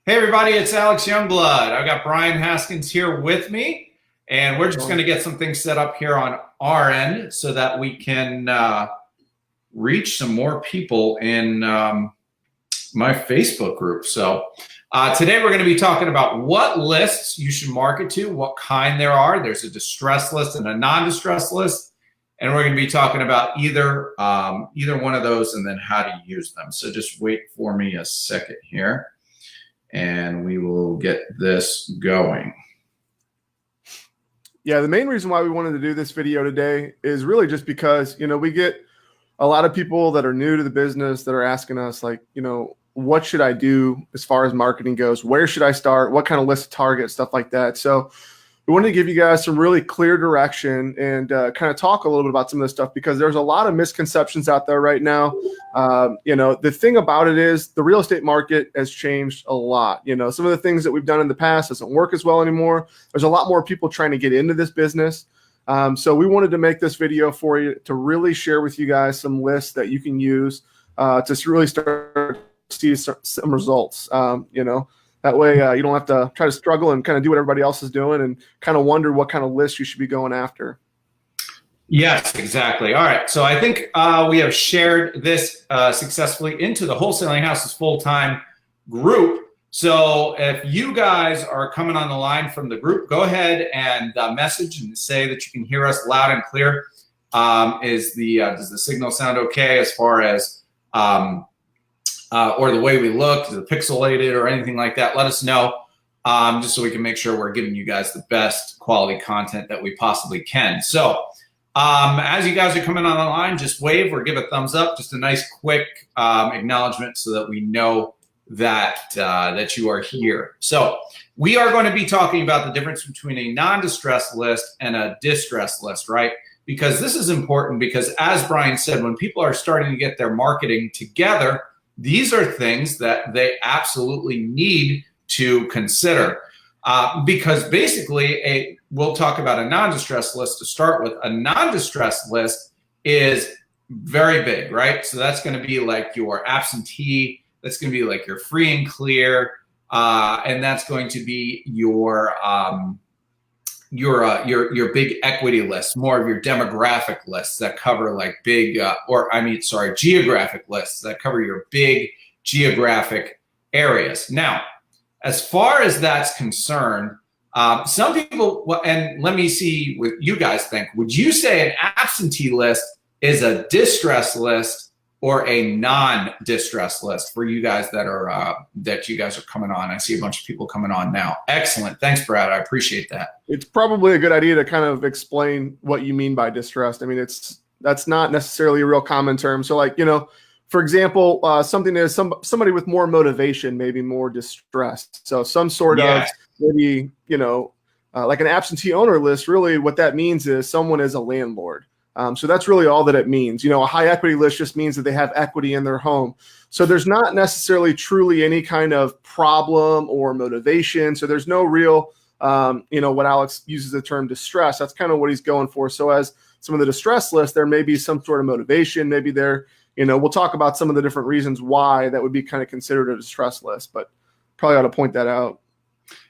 Hey everybody, it's Alex Youngblood. I've got Brian Haskins here with me, and we're just going to get some things set up here on our end so that we can reach some more people in my Facebook group. So today we're going to be talking about what lists you should market to, what kind there are. There's a distress list and a non-distress list, and we're going to be talking about either one of those and then how to use them. So just wait for me a second here, and we will get this going. Yeah, the main reason why we wanted to do this video today is really just because, we get a lot of people that are new to the business that are asking us, like, what should I do as far as marketing goes? Where should I start? What kind of list to target? Stuff like that. So we wanted to give you guys some really clear direction and kind of talk a little bit about some of this stuff, because there's a lot of misconceptions out there right now. The thing about it is the real estate market has changed a lot. Some of the things that we've done in the past doesn't work as well anymore. There's a lot more people trying to get into this business. So we wanted to make this video for you to really share with you guys some lists that you can use to really start to see some results. That way you don't have to try to struggle and kind of do what everybody else is doing and kind of wonder what kind of list you should be going after. Yes, exactly. All right. So I think we have shared this successfully into the Wholesaling Houses full-time group. So if you guys are coming on the line from the group, go ahead and message and say that you can hear us loud and clear. Does the signal sound okay as far as or the way we look, is it pixelated or anything like that? Let us know, just so we can make sure we're giving you guys the best quality content that we possibly can. So as you guys are coming on the line, just wave or give a thumbs up, just a nice quick acknowledgement so that we know that that you are here. So we are going to be talking about the difference between a non-distress list and a distress list, right? Because this is important, because as Brian said, when people are starting to get their marketing together, these are things that they absolutely need to consider. Because basically, we'll talk about a non-distress list to start with. A non-distress list is very big, right? So that's going to be like your absentee, that's going to be like your free and clear, and that's going to be your big equity list, more of your demographic lists that cover like big, geographic lists that cover your big geographic areas. Now, as far as that's concerned, some people, and let me see what you guys think. Would you say an absentee list is a distress list or a non-distress list for you guys that you guys are coming on? I see a bunch of people coming on now. Excellent. Thanks, Brad. I appreciate that. It's probably a good idea to kind of explain what you mean by distressed. I mean, that's not necessarily a real common term. So like, for example, something is somebody with more motivation, maybe more distressed. So some sort of maybe, like an absentee owner list, really what that means is someone is a landlord. So that's really all that it means. A high equity list just means that they have equity in their home. So there's not necessarily truly any kind of problem or motivation. So there's no real, what Alex uses the term distress. That's kind of what he's going for. So as some of the distress lists, there may be some sort of motivation. Maybe there, we'll talk about some of the different reasons why that would be kind of considered a distress list, but probably ought to point that out.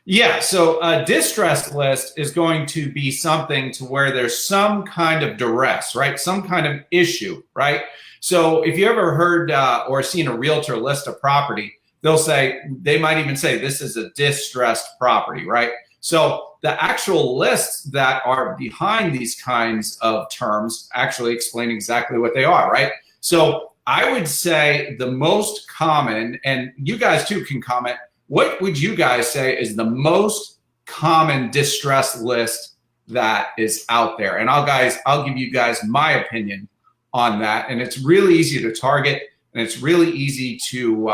Yeah, so a distress list is going to be something to where there's some kind of duress, right? Some kind of issue, right? So if you ever heard or seen a realtor list a property, they might even say this is a distressed property, right? So the actual lists that are behind these kinds of terms actually explain exactly what they are, right? So I would say the most common, and you guys too can comment, what would you guys say is the most common distress list that is out there? And I'll give you guys my opinion on that. And it's really easy to target, and it's really easy to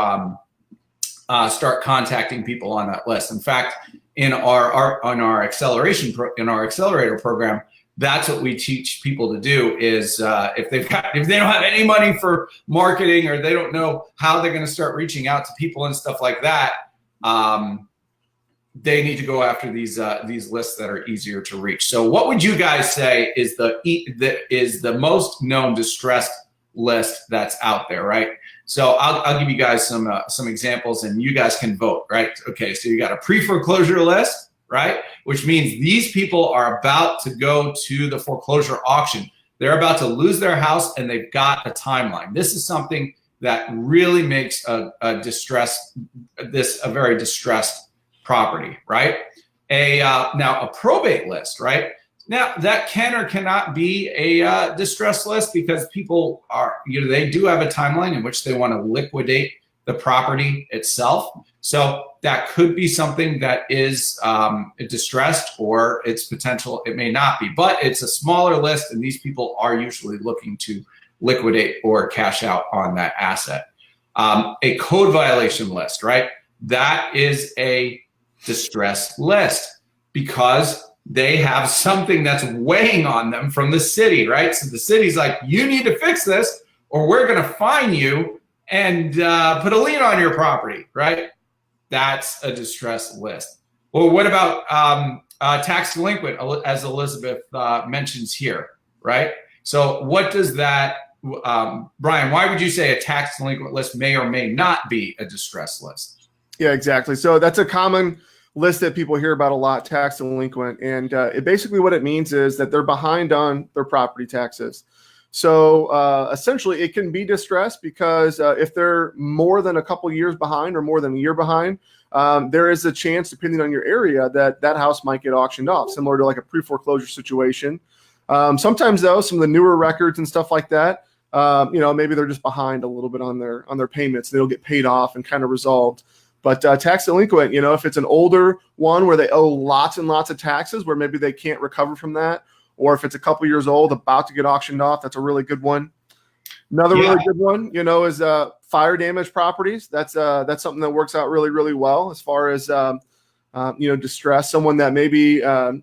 start contacting people on that list. In fact, in our accelerator program, that's what we teach people to do. Is if they don't have any money for marketing, or they don't know how they're going to start reaching out to people and stuff like that, they need to go after these lists that are easier to reach. So what would you guys say is the most known distressed list that's out there, right? So I'll give you guys some examples, and you guys can vote, right? Okay, so you got a pre-foreclosure list, right? Which means these people are about to go to the foreclosure auction. They're about to lose their house, and they've got a timeline. This is something that really makes a very distressed property, right? Now a probate list, right? Now that can or cannot be a distress list, because people are, they do have a timeline in which they want to liquidate the property itself. So that could be something that is distressed, or its potential, it may not be, but it's a smaller list, and these people are usually looking to liquidate or cash out on that asset. A code violation list, right? That is a distress list because they have something that's weighing on them from the city, right? So the city's like, you need to fix this, or we're going to fine you and put a lien on your property, right? That's a distress list. Well, what about tax delinquent, as Elizabeth mentions here, right? So what does that, Brian, why would you say a tax delinquent list may or may not be a distress list? Yeah, exactly. So that's a common list that people hear about a lot, tax delinquent. And it basically what it means is that they're behind on their property taxes. So essentially it can be distressed because if they're more than a couple years behind or more than a year behind, there is a chance, depending on your area, that that house might get auctioned off, similar to like a pre-foreclosure situation. Sometimes though, some of the newer records and stuff like that, maybe they're just behind a little bit on their payments. They'll get paid off and kind of resolved. But tax delinquent, if it's an older one where they owe lots and lots of taxes, where maybe they can't recover from that, or if it's a couple years old, about to get auctioned off, that's a really good one. Another really good one, is fire damage properties. That's something that works out really, really well as far as distress. Someone that maybe had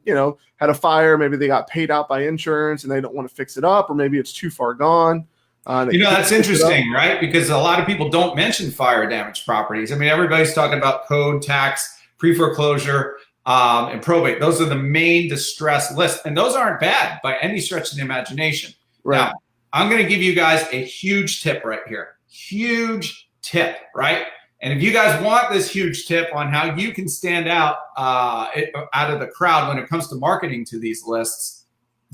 a fire, maybe they got paid out by insurance and they don't want to fix it up, or maybe it's too far gone. That's interesting, right? Because a lot of people don't mention fire damage properties. I mean, everybody's talking about code, tax, pre-foreclosure, and probate. Those are the main distress lists, and those aren't bad by any stretch of the imagination. Right. Now, I'm going to give you guys a huge tip right here. Huge tip, right? And if you guys want this huge tip on how you can stand out of the crowd when it comes to marketing to these lists,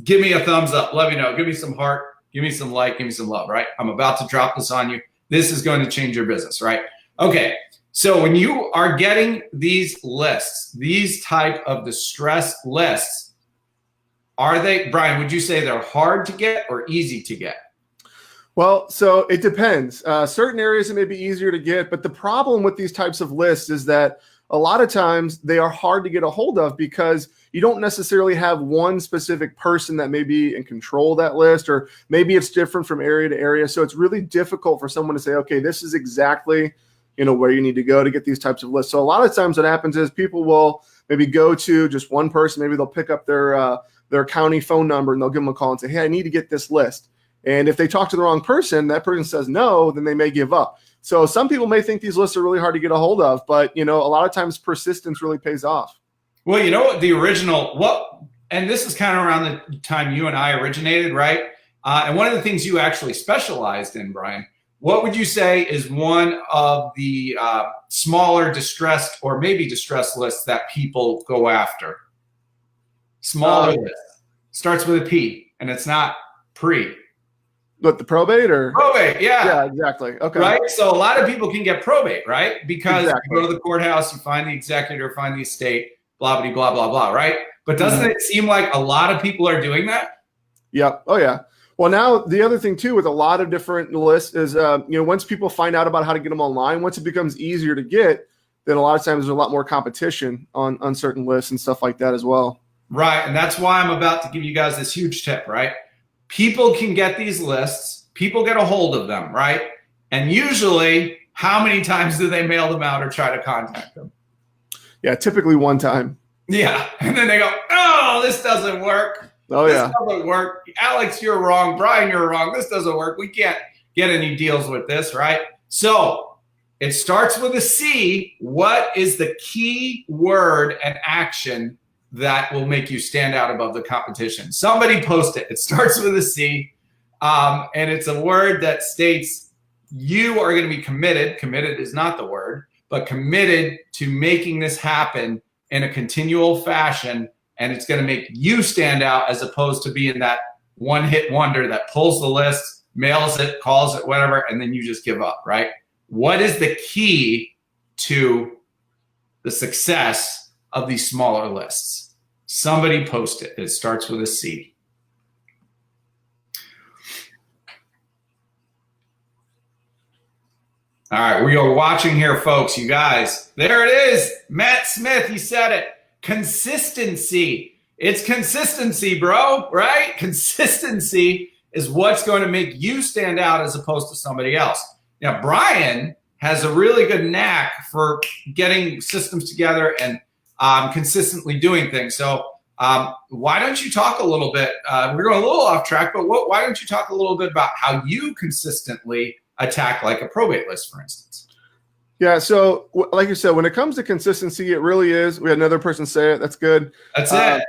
give me a thumbs up. Let me know. Give me some heart. Give me some like, give me some love, right? I'm about to drop this on you. This is going to change your business, right? Okay, so when you are getting these lists, these type of distress lists, are they, Brian, would you say they're hard to get or easy to get? Well, so it depends. Certain areas it may be easier to get, but the problem with these types of lists is that a lot of times they are hard to get a hold of because you don't necessarily have one specific person that may be in control of that list, or maybe it's different from area to area. So it's really difficult for someone to say, okay, this is exactly, where you need to go to get these types of lists. So a lot of times what happens is people will maybe go to just one person. Maybe they'll pick up their county phone number and they'll give them a call and say, hey, I need to get this list. And if they talk to the wrong person, that person says no, then they may give up. So some people may think these lists are really hard to get a hold of, but a lot of times persistence really pays off. Well, and this is kind of around the time you and I originated, right? And one of the things you actually specialized in, Brian, what would you say is one of the smaller distressed or maybe distressed lists that people go after? Smaller list. Starts with a P, and it's not pre. But the probate or? Probate, yeah. Yeah, exactly. Okay. Right? So a lot of people can get probate, right? Because you go to the courthouse, you find the executor, find the estate, blah, blah, blah, blah, blah, right? But doesn't it seem like a lot of people are doing that? Yep. Oh, yeah. Well, now the other thing, too, with a lot of different lists is, once people find out about how to get them online, once it becomes easier to get, then a lot of times there's a lot more competition on certain lists and stuff like that as well. Right. And that's why I'm about to give you guys this huge tip, right? People can get these lists. People get a hold of them, right? And usually, how many times do they mail them out or try to contact them? Yeah, typically one time. Yeah. And then they go, oh, this doesn't work. Oh, this doesn't work. Alex, you're wrong. Brian, you're wrong. This doesn't work. We can't get any deals with this, right? So it starts with a C. What is the key word and action that will make you stand out above the competition? Somebody post it. It starts with a C, and it's a word that states you are going to be committed is not the word, but committed to making this happen in a continual fashion. And it's going to make you stand out as opposed to being that one-hit wonder that pulls the list, mails it, calls it, whatever, and then you just give up, right? What is the key to the success of these smaller lists? Somebody post it. It starts with a C. All right, we are watching here, folks. You guys, there it is. Matt Smith, he said it. Consistency. It's consistency, bro, right? Consistency is what's going to make you stand out as opposed to somebody else. Now, Brian has a really good knack for getting systems together and consistently doing things. So why don't you talk a little bit? We're going a little off track, but why don't you talk a little bit about how you consistently attack like a probate list, for instance? Yeah. So like you said, when it comes to consistency, it really is. We had another person say it. That's good. That's it.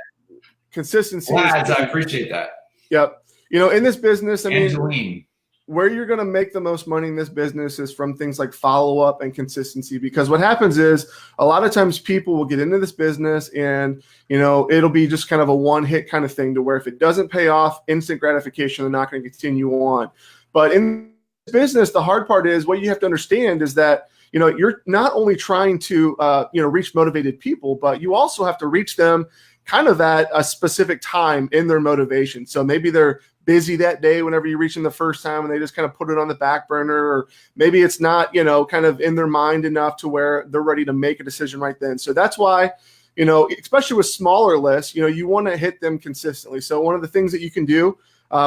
Consistency. Lads, I appreciate that. Yep. You know, in this business, I mean, Angeline, where you're going to make the most money in this business is from things like follow-up and consistency, because what happens is a lot of times people will get into this business and, you know, it'll be just kind of a one-hit kind of thing to where if it doesn't pay off, instant gratification, they're not going to continue on. But in business, the hard part is what you have to understand is that, you know, you're not only trying to, you know, reach motivated people, but you also have to reach them kind of at a specific time in their motivation. So maybe they're busy that day whenever you reach them the first time and they just kind of put it on the back burner, or maybe it's not, you know, kind of in their mind enough to where they're ready to make a decision right then. So that's why, you know, especially with smaller lists, you know, you want to hit them consistently. So one of the things that you can do,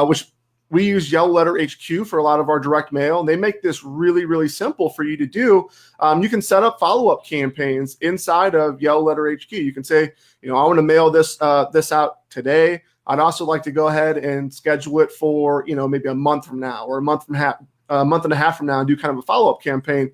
which we use Yellow Letter HQ for a lot of our direct mail, and they make this really, really simple for you to do. You can set up follow-up campaigns inside of Yellow Letter HQ. You can say, you know, I want to mail this out today. I'd also like to go ahead and schedule it for, you know, maybe a month from now or a month and a half from now, and do kind of a follow-up campaign.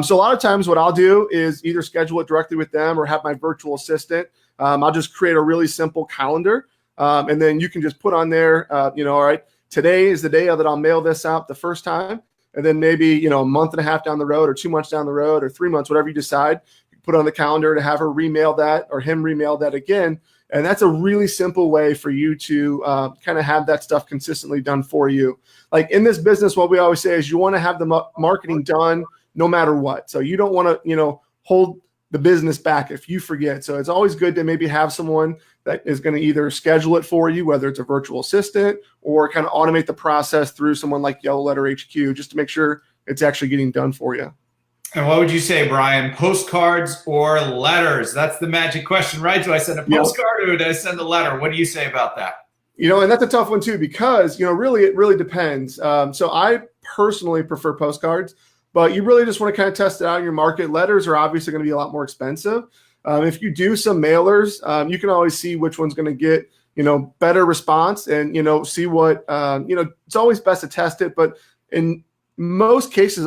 So a lot of times what I'll do is either schedule it directly with them or have my virtual assistant. I'll just create a really simple calendar, and then you can just put on there, you know, all right, today is the day that I'll mail this out the first time. And then maybe, you know, a month and a half down the road or 2 months down the road or 3 months, whatever you decide, you put on the calendar to have her remail that or him remail that again. And that's a really simple way for you to kind of have that stuff consistently done for you. Like in this business, what we always say is you want to have the marketing done no matter what. So you don't want to, you know, hold the business back if you forget. So it's always good to maybe have someone that is going to either schedule it for you, whether it's a virtual assistant, or kind of automate the process through someone like Yellow Letter HQ, just to make sure it's actually getting done for you. And what would you say, Brian? Postcards or letters? That's the magic question, right? Do I send a postcard or do I send a letter? What do you say about that? You know, and that's a tough one too, because, you know, really, it really depends. So I personally prefer postcards, but you really just want to kind of test it out in your market. Letters are obviously going to be a lot more expensive. If you do some mailers, you can always see which one's going to get, you know, better response, and, you know, see what, you know, it's always best to test it. But in most cases,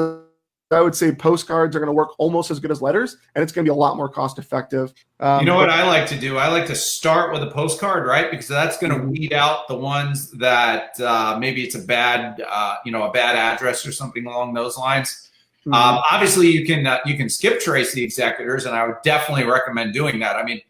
I would say postcards are going to work almost as good as letters, and it's going to be a lot more cost effective. You know what I like to do? I like to start with a postcard, right? Because that's going to weed out the ones that maybe it's a bad, you know, a bad address or something along those lines. Obviously, you can skip trace the executors, and I would definitely recommend doing that. I mean,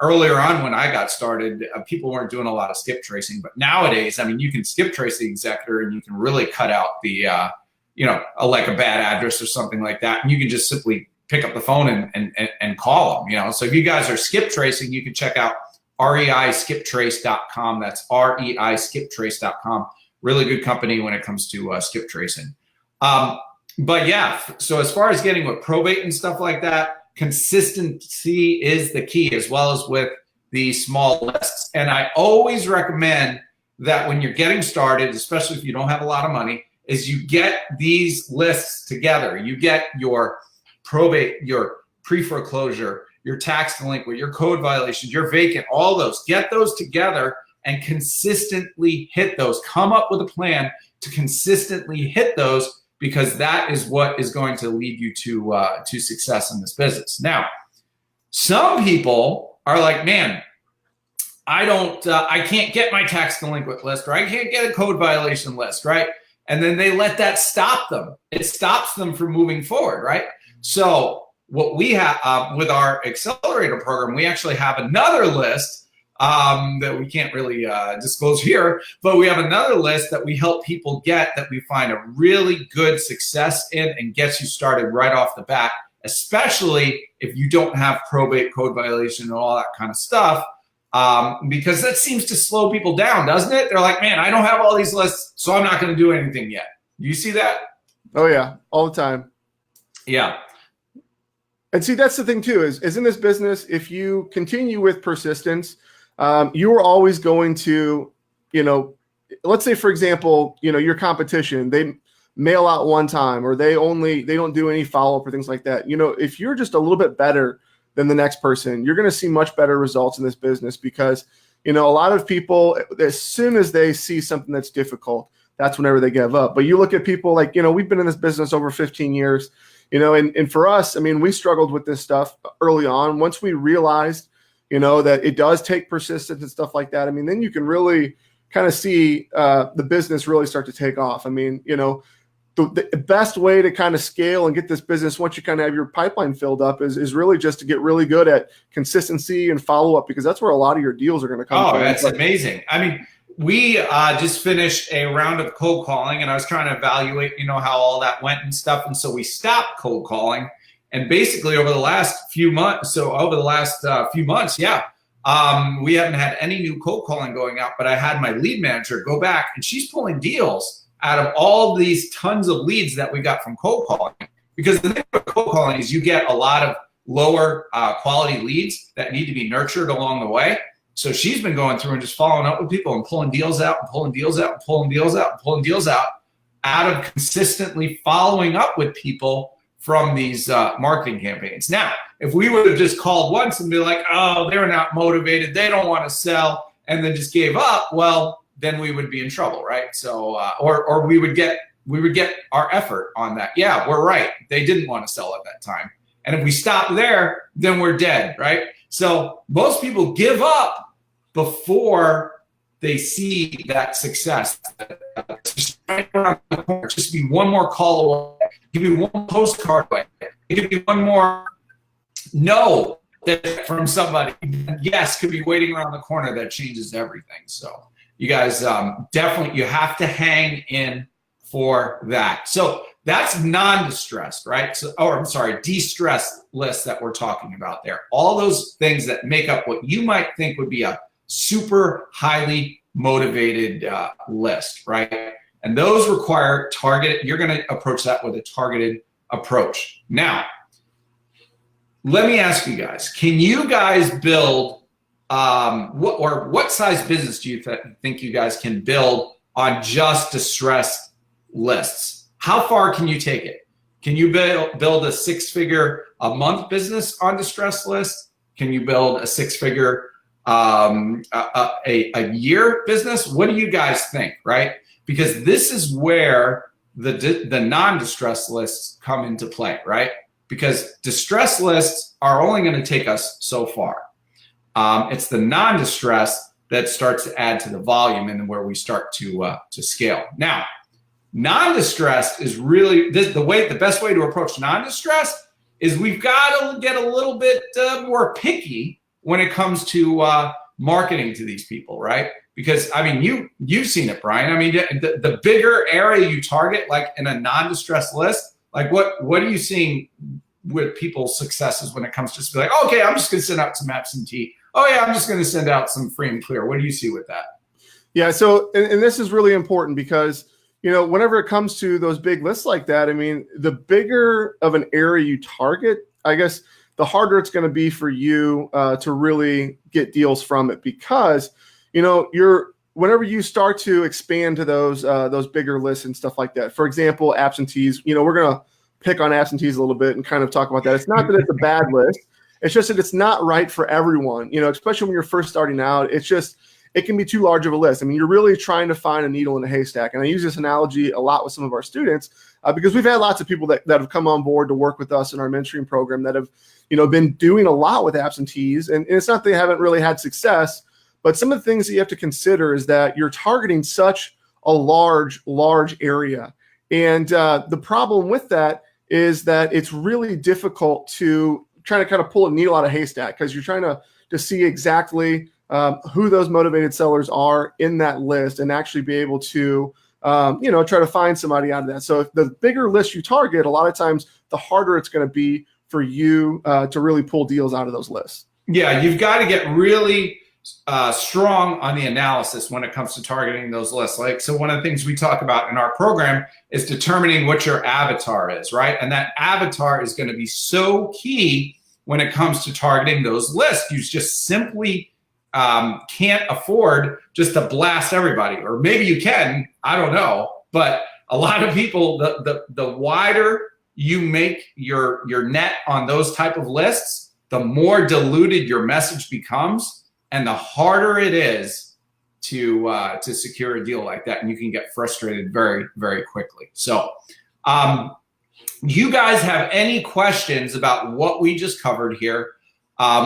earlier on when I got started, people weren't doing a lot of skip tracing, but nowadays, I mean, you can skip trace the executor, and you can really cut out the, you know, like a bad address or something like that, and you can just simply pick up the phone and call them. You know, so if you guys are skip tracing, you can check out reiskiptrace.com. That's reiskiptrace.com. Really good company when it comes to skip tracing. But yeah, so as far as getting with probate and stuff like that, consistency is the key, as well as with the small lists. And I always recommend that when you're getting started, especially if you don't have a lot of money, is you get these lists together. You get your probate, your pre-foreclosure, your tax delinquent, your code violations, your vacant, all those. Get those together and consistently hit those. Come up with a plan to consistently hit those, because that is what is going to lead you to success in this business. Now, some people are like, man, I can't get my tax delinquent list, or I can't get a code violation list, right? and then they let that stop them. It stops them from moving forward, right? So what we have with our accelerator program, we actually have another list that we can't really disclose here, but we have another list that we help people get that we find a really good success in and gets you started right off the bat, especially if you don't have probate, code violation, and all that kind of stuff, because that seems to slow people down, doesn't it? They're like, man, I don't have all these lists, so I'm not going to do anything yet. You see that? Oh yeah, all the time. Yeah. And see, that's the thing too, is in this business, if you continue with persistence, you are always going to, let's say, for example, your competition, they mail out one time, or they don't do any follow-up or things like that. If you're just a little bit better than the next person, you're going to see much better results in this business, because, a lot of people, as soon as they see something that's difficult, that's whenever they give up. But you look at people like, we've been in this business over 15 years, and for us, I mean, we struggled with this stuff early on. Once we realized, that it does take persistence and stuff like that, I mean, then you can really kind of see the business really start to take off. I mean, the best way to kind of scale and get this business, once you kind of have your pipeline filled up, is really just to get really good at consistency and follow-up, because that's where a lot of your deals are going to come from. Oh, that's amazing. I mean, we just finished a round of cold calling, and I was trying to evaluate, how all that went and stuff. And so we stopped cold calling. And basically over the last few months, yeah, we haven't had any new cold calling going out, but I had my lead manager go back, and she's pulling deals out of all these tons of leads that we got from cold calling. Because the thing about cold calling is you get a lot of lower quality leads that need to be nurtured along the way. So she's been going through and just following up with people and pulling deals out and pulling deals out and pulling deals out and pulling deals out of consistently following up with people from these marketing campaigns. Now, if we would have just called once and be like, oh, they're not motivated, they don't want to sell, and then just gave up, well, then we would be in trouble, right? So, or we would get our effort on that. Yeah, we're right. They didn't want to sell at that time. And if we stop there, then we're dead, right? So most people give up before they see that success. Just right around the corner. Just be one more call away. Give me one postcard away. Give me one more no from somebody. Yes, could be waiting around the corner. That changes everything. So you guys definitely, you have to hang in for that. So that's non-distressed, right? So, de-stressed list that we're talking about there. All those things that make up what you might think would be a super highly motivated list, right? And those require targeted. You're going to approach that with a targeted approach. Now, let me ask you guys: can you guys build what size business do you think you guys can build on just distressed lists? How far can you take it? Can you build a six-figure a month business on distressed lists? Can you build a six-figure a year business? What do you guys think, right? Because this is where the non-distressed lists come into play, right? Because distressed lists are only going to take us so far. It's the non-distressed that starts to add to the volume and where we start to scale. Now, non-distressed is really the best way to approach non-distressed is we've got to get a little bit more picky when it comes to marketing to these people, right? Because I mean, you've seen it, Brian. I mean, the bigger area you target, like in a non-distressed list, like what are you seeing with people's successes when it comes to just be like, okay, I'm just going to send out some absentee. Oh yeah, I'm just going to send out some free and clear. What do you see with that? Yeah. So, and this is really important because, whenever it comes to those big lists like that, I mean, the bigger of an area you target, I guess, the harder it's going to be for you to really get deals from it, because, whenever you start to expand to those bigger lists and stuff like that. For example, absentees. We're going to pick on absentees a little bit and kind of talk about that. It's not that it's a bad list. It's just that it's not right for everyone. Especially when you're first starting out. It can be too large of a list. I mean, you're really trying to find a needle in a haystack. And I use this analogy a lot with some of our students because we've had lots of people that have come on board to work with us in our mentoring program that have, been doing a lot with absentees. And it's not that they haven't really had success, but some of the things that you have to consider is that you're targeting such a large area. And the problem with that is that it's really difficult to try to kind of pull a needle out of a haystack, because you're trying to see exactly who those motivated sellers are in that list and actually be able to try to find somebody out of that. So if the bigger list you target, a lot of times the harder it's going to be for you to really pull deals out of those lists. Yeah, you've got to get really strong on the analysis when it comes to targeting those lists. So one of the things we talk about in our program is determining what your avatar is, right? And that avatar is going to be so key when it comes to targeting those lists. You just simply can't afford just to blast everybody, or maybe you can, I don't know. But a lot of people, the wider you make your net on those type of lists, the more diluted your message becomes, and the harder it is to secure a deal like that, and you can get frustrated very, very quickly. So you guys have any questions about what we just covered here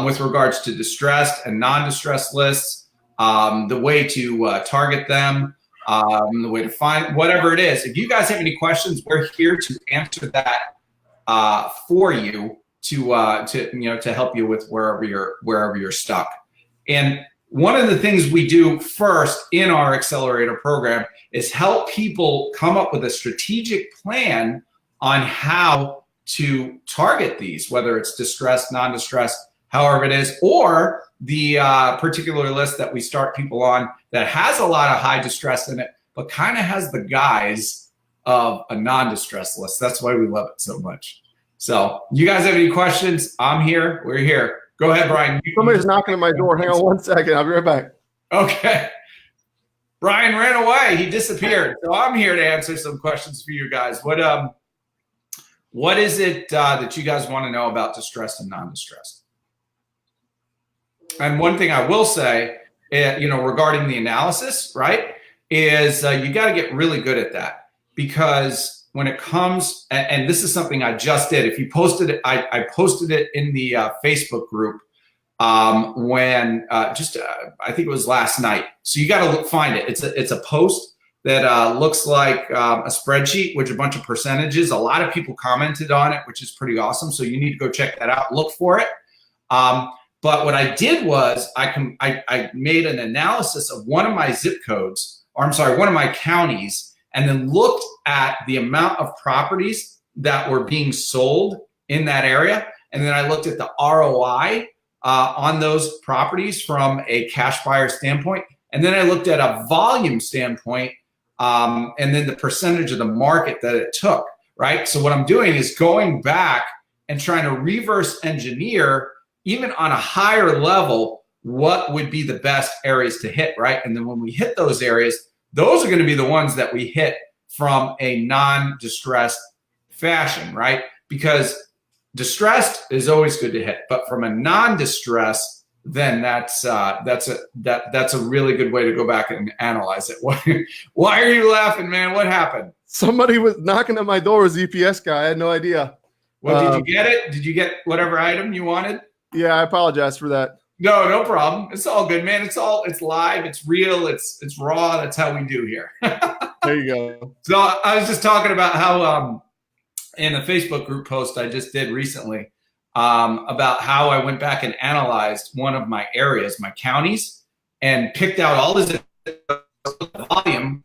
with regards to distressed and non-distressed lists, the way to target them, the way to find whatever it is? If you guys have any questions, we're here to answer that for you, to help you with wherever you're stuck. And one of the things we do first in our accelerator program is help people come up with a strategic plan on how to target these, whether it's distressed, non-distressed, however it is, or the particular list that we start people on that has a lot of high distress in it, but kind of has the guise of a non-distressed list. That's why we love it so much. So you guys have any questions? I'm here. We're here. Go ahead, Brian. Somebody's knocking at my door. Hang on one second. I'll be right back. Okay. Brian ran away. He disappeared. So I'm here to answer some questions for you guys. What is it that you guys want to know about distressed and non-distressed? And one thing I will say, regarding the analysis, right, is you got to get really good at that, because when it comes, and this is something I just did. If you posted it, I posted it in the Facebook group when I think it was last night. So you got to find it. It's a post that looks like a spreadsheet with a bunch of percentages. A lot of people commented on it, which is pretty awesome. So you need to go check that out. Look for it. But what I did was I made an analysis of one of my zip codes, or I'm sorry, one of my counties, and then looked at the amount of properties that were being sold in that area. And then I looked at the ROI on those properties from a cash buyer standpoint. And then I looked at a volume standpoint, and then the percentage of the market that it took, right? So what I'm doing is going back and trying to reverse engineer, even on a higher level, what would be the best areas to hit, right? And then when we hit those areas, those are going to be the ones that we hit from a non-distressed fashion, right? Because distressed is always good to hit, but from a non-distressed, then that's a really good way to go back and analyze it. Why are you laughing, man? What happened? Somebody was knocking at my door. Was the EPS guy. I had no idea. Well, did you get it? Did you get whatever item you wanted? Yeah, I apologize for that. No problem. It's all good, man. It's live. It's real. It's raw. That's how we do here. There you go. So I was just talking about how in a Facebook group post I just did recently about how I went back and analyzed one of my areas, my counties, and picked out all the volume,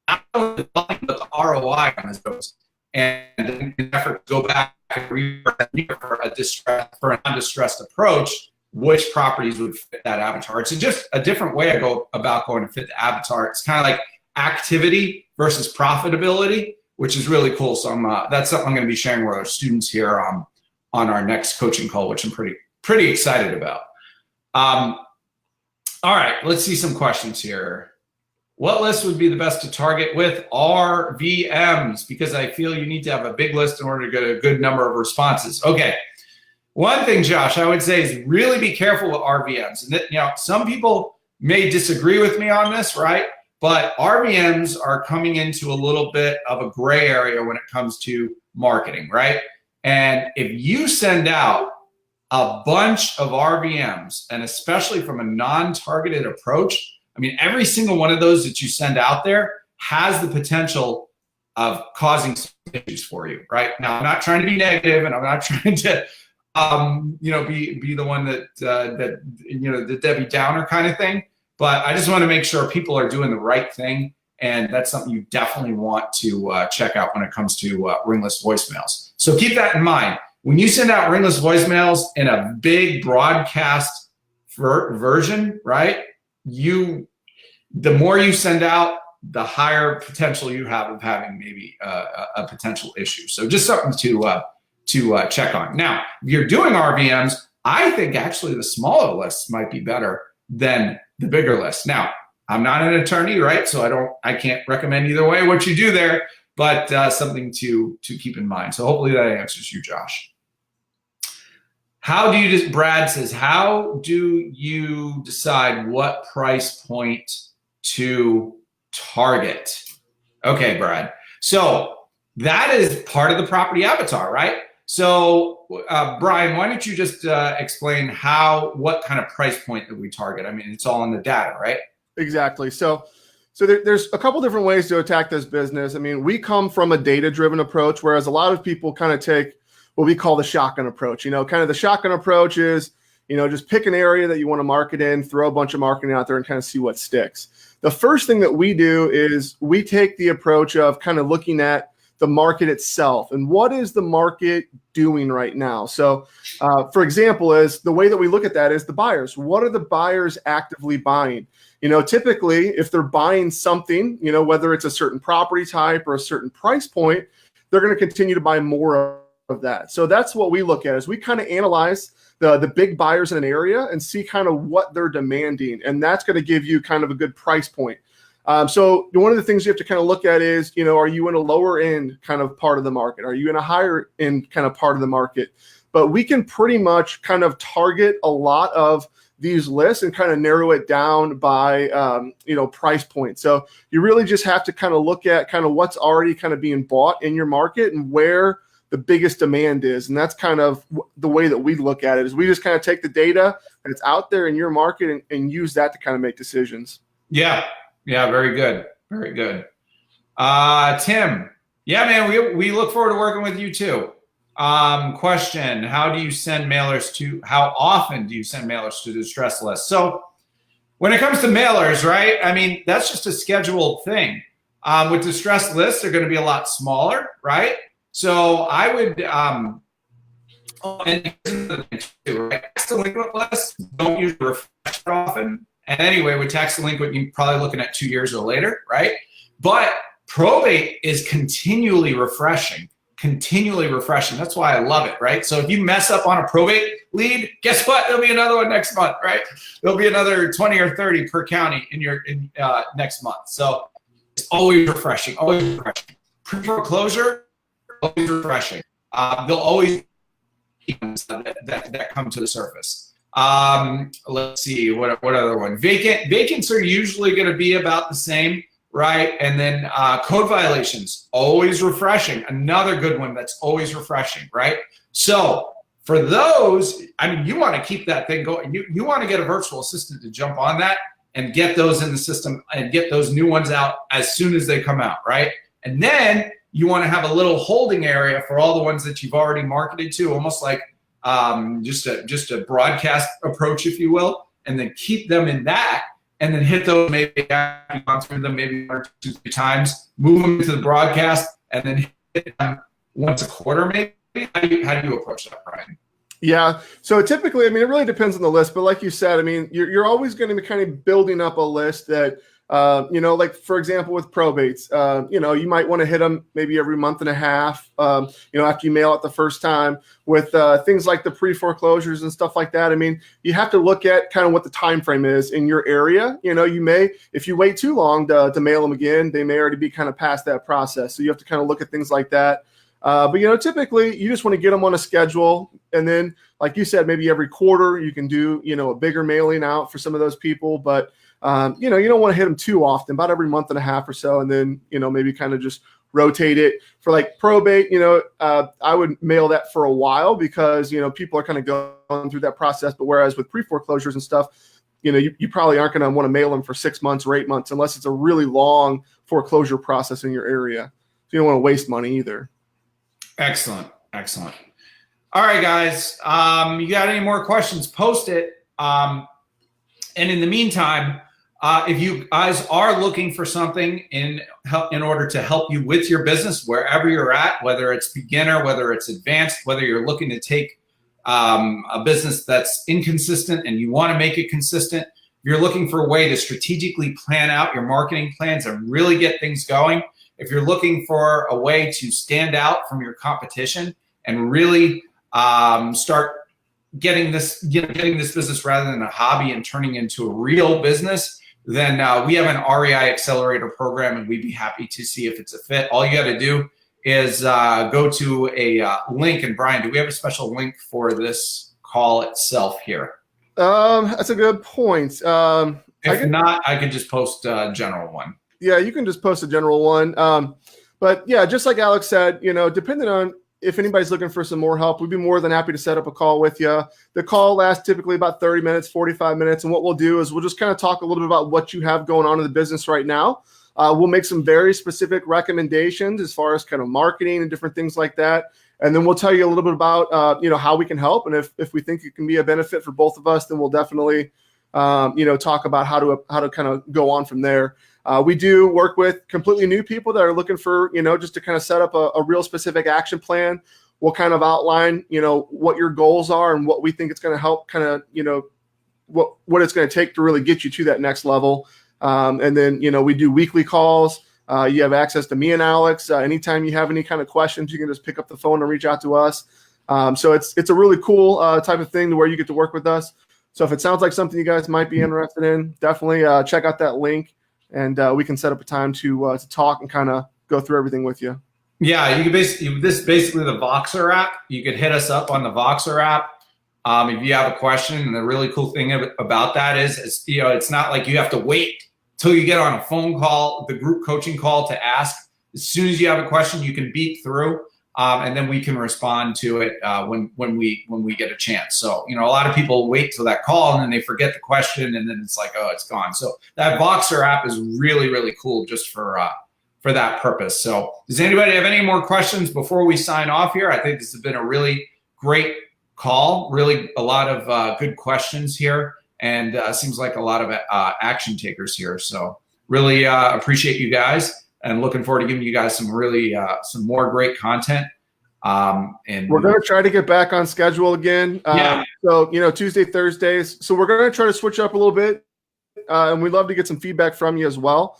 not only the volume, but the ROI on those. And in an effort to go back and for a non-distressed approach, which properties would fit that avatar. It's just a different way I go about going to fit the avatar. It's kind of like activity versus profitability, which is really cool. So that's something I'm going to be sharing with our students here on our next coaching call, which I'm pretty excited about. All right, let's see some questions here. What list would be the best to target with RVMs? Because I feel you need to have a big list in order to get a good number of responses. Okay. One thing, Josh, I would say is really be careful with RVMs. And that, some people may disagree with me on this, right? But RVMs are coming into a little bit of a gray area when it comes to marketing, right? And if you send out a bunch of RVMs, and especially from a non-targeted approach, I mean, every single one of those that you send out there has the potential of causing some issues for you, right? Now, I'm not trying to be negative, and I'm not trying to, be the one that the Debbie Downer kind of thing. But I just want to make sure people are doing the right thing, and that's something you definitely want to check out when it comes to ringless voicemails. So keep that in mind. When you send out ringless voicemails in a big broadcast version, right? The more you send out, the higher potential you have of having maybe a potential issue. So just something to check on. Now, if you're doing RVMs, I think actually the smaller lists might be better than the bigger lists. Now, I'm not an attorney, right? So I can't recommend either way what you do there, but something to keep in mind. So hopefully that answers you, Josh. Brad says, how do you decide what price point to target? Okay, Brad. So that is part of the property avatar, right? So Brian, why don't you just explain what kind of price point that we target? I mean, it's all in the data, right? Exactly. So there's a couple different ways to attack this business. I mean, we come from a data-driven approach, whereas a lot of people kind of take what we call the shotgun approach. Kind of the shotgun approach is, just pick an area that you want to market in, throw a bunch of marketing out there and kind of see what sticks. The first thing that we do is we take the approach of kind of looking at the market itself and what is the market doing right now. So, for example, is the way that we look at that is the buyers. What are the buyers actively buying? Typically, if they're buying something, whether it's a certain property type or a certain price point, they're going to continue to buy more of that. So that's what we look at is we kind of analyze the big buyers in an area and see kind of what they're demanding. And that's going to give you kind of a good price point. So one of the things you have to kind of look at is, are you in a lower end kind of part of the market? Are you in a higher end kind of part of the market? But we can pretty much kind of target a lot of these lists and kind of narrow it down by, price point. So you really just have to kind of look at kind of what's already kind of being bought in your market and where the biggest demand is. And that's kind of the way that we look at it is we just kind of take the data that's out there in your market and use that to kind of make decisions. Yeah. Very good. Very good. Tim. Yeah, man, we look forward to working with you too. Question, how often do you send mailers to the distress list? So when it comes to mailers, right, I mean, that's just a scheduled thing. With distress lists, they're going to be a lot smaller, right? So I would, and tax delinquent lists don't usually refresh often. And anyway, with tax delinquent, you're probably looking at 2 years or later, right? But probate is continually refreshing. That's why I love it, right? So if you mess up on a probate lead, guess what? There'll be another one next month, right? There'll be another 20 or 30 per county in next month. So it's always refreshing. Pre-foreclosure, always refreshing. They'll always that come to the surface. Let's see, what other one? Vacants are usually going to be about the same, right? And then code violations, always refreshing. Another good one that's always refreshing, right? So for those, I mean, you want to keep that thing going. You want to get a virtual assistant to jump on that and get those in the system and get those new ones out as soon as they come out, right? And then you want to have a little holding area for all the ones that you've already marketed to, almost like just a broadcast approach, if you will, and then keep them in that, and then hit those maybe after you've gone through them maybe 1 or 2, 3 times, move them to the broadcast, and then hit them once a quarter maybe. How do you approach that, Brian? Yeah. So typically, I mean, it really depends on the list, but like you said, I mean, you're always going to be kind of building up a list that, like for example, with probates, you might want to hit them maybe every month and a half, after you mail it the first time. With things like the pre-foreclosures and stuff like that, I mean, you have to look at kind of what the time frame is in your area. You may, if you wait too long to mail them again, they may already be kind of past that process. So you have to kind of look at things like that. But typically you just want to get them on a schedule, and then, like you said, maybe every quarter you can do, a bigger mailing out for some of those people. But you don't want to hit them too often, about every month and a half or so, and then maybe kind of just rotate it. For like probate, I would mail that for a while because people are kind of going through that process. But whereas with pre-foreclosures and stuff, you probably aren't going to want to mail them for 6 months or 8 months unless it's a really long foreclosure process in your area. So you don't want to waste money either. Excellent. Excellent. All right, guys. You got any more questions? Post it. And in the meantime, if you guys are looking for something in order to help you with your business, wherever you're at, whether it's beginner, whether it's advanced, whether you're looking to take a business that's inconsistent and you want to make it consistent, if you're looking for a way to strategically plan out your marketing plans and really get things going, if you're looking for a way to stand out from your competition and really start getting this business rather than a hobby and turning into a real business, then we have an REI accelerator program, and we'd be happy to see if it's a fit. All you got to do is go to a link. And Brian, do we have a special link for this call itself here? That's a good point. If not, I could just post a general one. Yeah, you can just post a general one. But yeah, just like Alex said, depending on if anybody's looking for some more help, we'd be more than happy to set up a call with you. The call lasts typically about 30 minutes, 45 minutes. And what we'll do is we'll just kind of talk a little bit about what you have going on in the business right now. We'll make some very specific recommendations as far as kind of marketing and different things like that. And then we'll tell you a little bit about, how we can help. And if we think it can be a benefit for both of us, then we'll definitely, talk about how to kind of go on from there. We do work with completely new people that are looking for, just to kind of set up a real specific action plan. We'll kind of outline, what your goals are and what we think it's going to help kind of, what it's going to take to really get you to that next level. And then, we do weekly calls. You have access to me and Alex. Anytime you have any kind of questions, you can just pick up the phone and reach out to us. So it's a really cool type of thing to where you get to work with us. So if it sounds like something you guys might be interested in, definitely check out that link. And we can set up a time to talk and kind of go through everything with you. Yeah, you can this is basically the Voxer app. You could hit us up on the Voxer app if you have a question. And the really cool thing about that is, it's not like you have to wait till you get on a phone call, the group coaching call, to ask. As soon as you have a question, you can beep through, and then we can respond to it when we get a chance. So, a lot of people wait till that call and then they forget the question, and then it's like, oh, it's gone. So that Voxer app is really, really cool just for that purpose. So does anybody have any more questions before we sign off here? I think this has been a really great call, really a lot of good questions here, and seems like a lot of action takers here. So really appreciate you guys, and looking forward to giving you guys some really some more great content. And we're going to try to get back on schedule again. So, Tuesday, Thursdays. So we're going to try to switch up a little bit, and we'd love to get some feedback from you as well.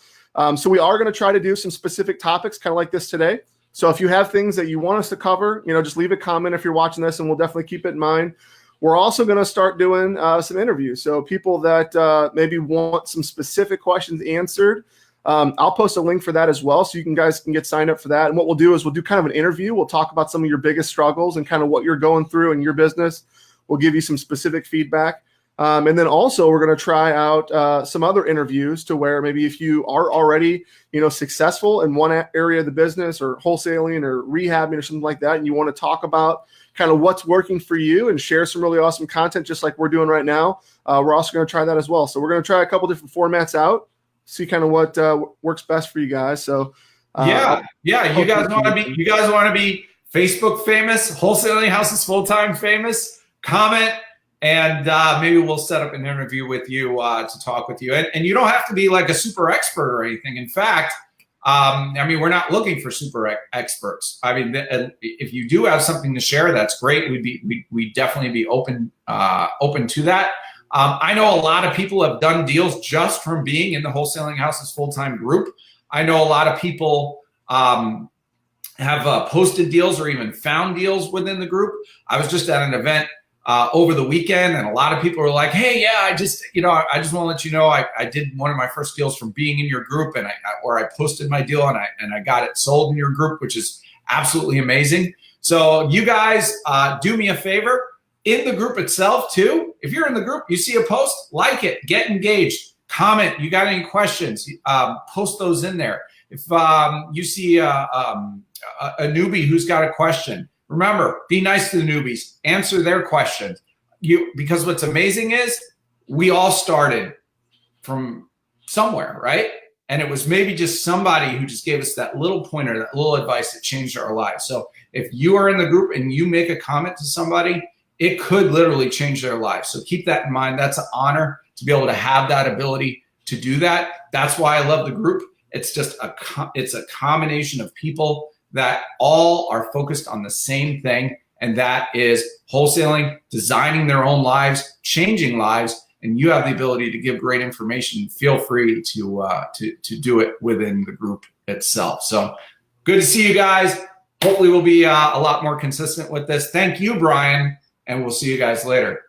So we are going to try to do some specific topics, kind of like this today. So if you have things that you want us to cover, just leave a comment if you're watching this, and we'll definitely keep it in mind. We're also going to start doing some interviews. So people that maybe want some specific questions answered, I'll post a link for that as well, so you guys can get signed up for that. And what we'll do is we'll do kind of an interview. We'll talk about some of your biggest struggles and kind of what you're going through in your business. We'll give you some specific feedback. And then also we're going to try out some other interviews to where maybe if you are already, successful in one area of the business, or wholesaling or rehabbing or something like that, and you want to talk about kind of what's working for you and share some really awesome content just like we're doing right now, we're also going to try that as well. So we're going to try a couple different formats out, see kind of what works best for you guys. So yeah, you guys want to be Facebook famous, Wholesaling Houses full-time famous? Comment, and maybe we'll set up an interview with you to talk with you. And you don't have to be like a super expert or anything. In fact, we're not looking for super experts. If you do have something to share, that's great. We'd definitely be open to that. I know a lot of people have done deals just from being in the Wholesaling Houses full-time group. I know a lot of people have posted deals or even found deals within the group. I was just at an event over the weekend, and a lot of people were like, hey, yeah, I just want to let you know, I did one of my first deals from being in your group, and I posted my deal and I got it sold in your group, which is absolutely amazing. So you guys do me a favor in the group itself too. If you're in the group, you see a post, like it, get engaged, comment. You got any questions? Post those in there. If you see a newbie who's got a question, remember, be nice to the newbies. Answer their questions. Because what's amazing is we all started from somewhere, right? And it was maybe just somebody who just gave us that little pointer, that little advice that changed our lives. So if you are in the group and you make a comment to somebody, it could literally change their lives. So keep that in mind. That's an honor to be able to have that ability to do that. That's why I love the group. It's just it's a combination of people that all are focused on the same thing, and that is wholesaling, designing their own lives, changing lives. And you have the ability to give great information. Feel free to do it within the group itself. So good to see you guys. Hopefully we'll be a lot more consistent with this. Thank you, Brian, and we'll see you guys later.